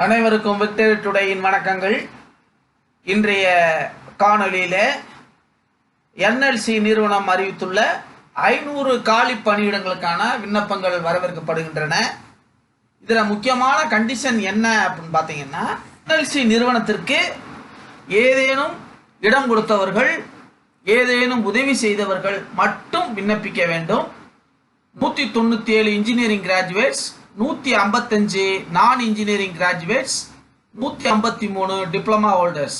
அனைவருக்கும் விக்டரி டுடேயின் வணக்கங்கள். இன்றைய காணொலியில் என்எல்சி நிறுவனம் அறிவித்துள்ள 500 காலி பணியிடங்களுக்கான விண்ணப்பங்கள் வரவேற்கப்படுகின்றன. இதில் முக்கியமான கண்டிஷன் என்ன அப்படின்னு பார்த்தீங்கன்னா, என்எல்சி நிறுவனத்திற்கு ஏதேனும் இடம் கொடுத்தவர்கள், ஏதேனும் உதவி செய்தவர்கள் மட்டும் விண்ணப்பிக்க வேண்டும். 197 இன்ஜினியரிங் கிராஜுவேட்ஸ், 155 நான் இன்ஜினியரிங் கிராஜுவேட்ஸ், 153 டிப்ளமா ஹோல்டர்ஸ்,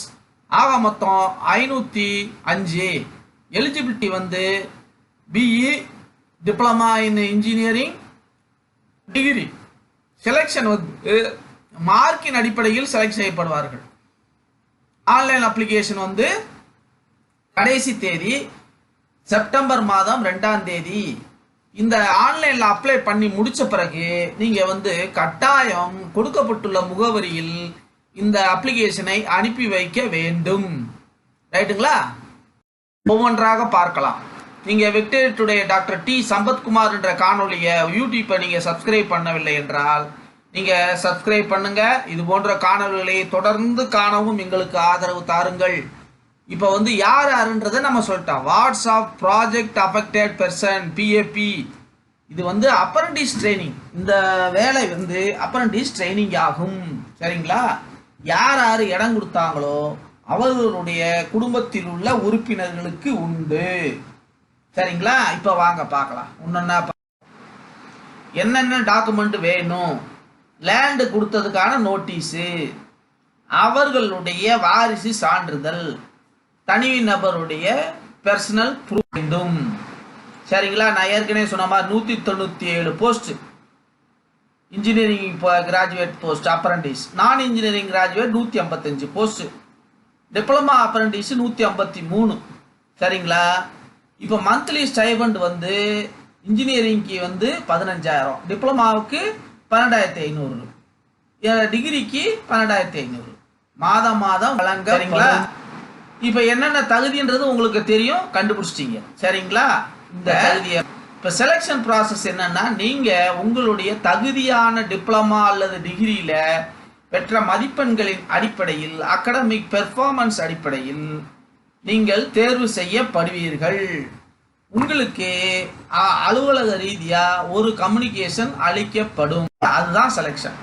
ஆக மொத்தம் 505. எலிஜிபிலிட்டி வந்து BE, diploma in engineering, degree. Selection வந்து மார்க்கின் அடிப்படையில் செலக்ட் செய்யப்படுவார்கள். ஆன்லைன் அப்ளிகேஷன் வந்து கடைசி தேதி செப்டம்பர் மாதம் 2ஆம் தேதி. இந்த ஆன்லைனில் அப்ளை பண்ணி முடிச்ச பிறகு நீங்கள் வந்து கட்டாயம் கொடுக்கப்பட்டுள்ள முகவரியில் இந்த அப்ளிகேஷனை அனுப்பி வைக்க வேண்டும். ரைட்டுங்களா? ஒவ்வொன்றாக பார்க்கலாம். நீங்கள் victory today doctor D Sampathkumar என்ற காணொலியை யூடியூப்பை நீங்கள் சப்ஸ்கிரைப் பண்ணவில்லை என்றால் நீங்கள் சப்ஸ்கிரைப் பண்ணுங்க. இது போன்ற காணொலிகளை தொடர்ந்து காணவும் எங்களுக்கு ஆதரவு தாருங்கள். இப்போ வந்து யார் யாருன்றதை நம்ம சொல்லிட்டோம். WhatsApp project affected person, PAP. இது வந்து அப்ரண்டிஸ் ட்ரைனிங். இந்த வேலை வந்து அப்ரண்டிஸ் ட்ரைனிங் ஆகும். சரிங்களா? யார் யார் இடம் கொடுத்தாங்களோ அவர்களுடைய குடும்பத்தில் உள்ள உறுப்பினர்களுக்கு உண்டு. சரிங்களா? இப்போ வாங்க பார்க்கலாம். என்னென்ன டாக்குமெண்ட் வேணும்? லேண்டு கொடுத்ததுக்கான நோட்டீஸு, அவர்களுடைய வாரிசு சான்றிதழ், தனி நபருடைய பர்சனல் ப்ரூஃப் வேண்டும். சரிங்களா? நான் ஏற்கனவே சொன்ன மாதிரி 197 post engineering graduate post apprentice, non engineering graduate 155 post, diploma apprentice 153. சரிங்களா? இப்போ மந்த்லி ஸ்டைபண்ட் வந்து இன்ஜினியரிங்க்கு வந்து 15,000, டிப்ளமாவுக்கு 12,500, டிகிரிக்கு 12,500 மாதம் வழங்க. சரிங்களா? இப்போ என்னென்ன தகுதின்றது உங்களுக்கு தெரியும், கண்டுபிடிச்சிட்டீங்க. சரிங்களா? இந்த தகுதியை இப்போ செலெக்ஷன் ப்ராசஸ் என்னன்னா, நீங்கள் உங்களுடைய தகுதியான டிப்ளமா அல்லது டிகிரியில் பெற்ற மதிப்பெண்களின் அடிப்படையில், அகடமிக் பெர்ஃபார்மன்ஸ் அடிப்படையில் நீங்கள் தேர்வு செய்யப்படுவீர்கள். உங்களுக்கு அலுவலக ரீதியாக ஒரு கம்யூனிகேஷன் அளிக்கப்படும். அதுதான் செலெக்ஷன்.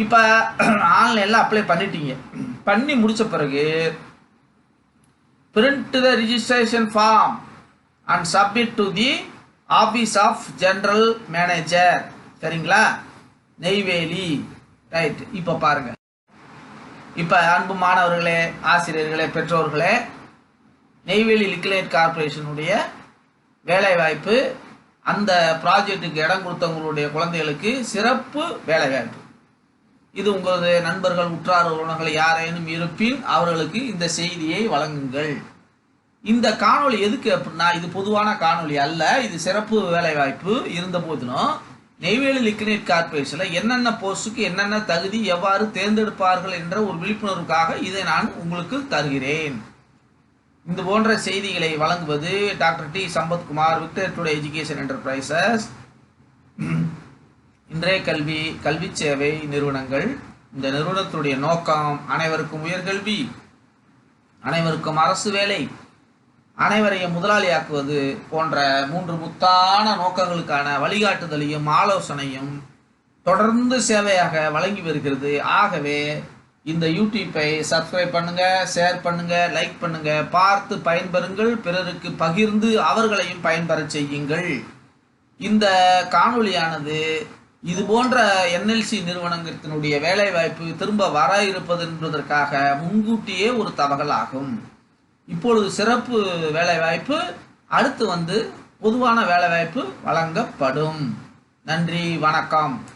இப்போ ஆன்லைனில் அப்ளை பண்ணிட்டீங்க. பண்ணி முடித்த பிறகு print the registration form and submit to the office of general manager. சரிங்களா? நெய்வேலி. ரைட். இப்போ பாருங்க. இப்போ அன்பு மாணவர்களே, ஆசிரியர்களே, பெற்றோர்களே, நெய்வேலி லிக்லைட் கார்பரேஷனுடைய வேலைவாய்ப்பு, அந்த ப்ராஜெக்டுக்கு இடம் கொடுத்தவங்களுடைய குழந்தைகளுக்கு சிறப்பு வேலைவாய்ப்பு. இது உங்களது நண்பர்கள், உற்றார் உறவினர்கள் யாரேனும் இருப்பின் அவர்களுக்கு இந்த செய்தியை வழங்குங்கள். இந்த காணொளி எதுக்கு அப்படின்னா, இது பொதுவான காணொளி அல்ல, இது சிறப்பு வேலைவாய்ப்பு. இருந்த போதிலும் நெய்வேலி லிக்னைட் கார்பரேஷனில் என்னென்ன போஸ்ட்டுக்கு என்னென்ன தகுதி, எவ்வாறு தேர்ந்தெடுப்பார்கள் என்ற ஒரு விழிப்புணர்வுக்காக இதை நான் உங்களுக்கு தருகிறேன். இந்த போன்ற செய்திகளை வழங்குவது doctor D Sampathkumar, victory today education enterprises, இன்றைய கல்வி சேவை நிறுவனங்கள். இந்த நிறுவனத்துடைய நோக்கம் அனைவருக்கும் உயர்கல்வி, அனைவருக்கும் அரசு வேலை, அனைவரையும் முதலாளியாக்குவது போன்ற 3 முத்தான நோக்கங்களுக்கான வழிகாட்டுதலையும் ஆலோசனையும் தொடர்ந்து சேவையாக வழங்கி வருகிறது. ஆகவே இந்த யூடியூப்பை சப்ஸ்கிரைப் பண்ணுங்க, ஷேர் பண்ணுங்க, லைக் பண்ணுங்க, பார்த்து பயன்பெறுங்கள், பிறருக்கு பகிர்ந்து அவர்களையும் பயன்பெற செய்யுங்கள். இந்த காணொளியானது இது போன்ற என்எல்சி நிறுவனத்தினுடைய வேலைவாய்ப்பு திரும்ப வர இருப்பது என்பதற்காக முன்கூட்டியே ஒரு தகவல் ஆகும். இப்பொழுது சிறப்பு வேலைவாய்ப்பு, அடுத்து வந்து பொதுவான வேலைவாய்ப்பு வழங்கப்படும். நன்றி, வணக்கம்.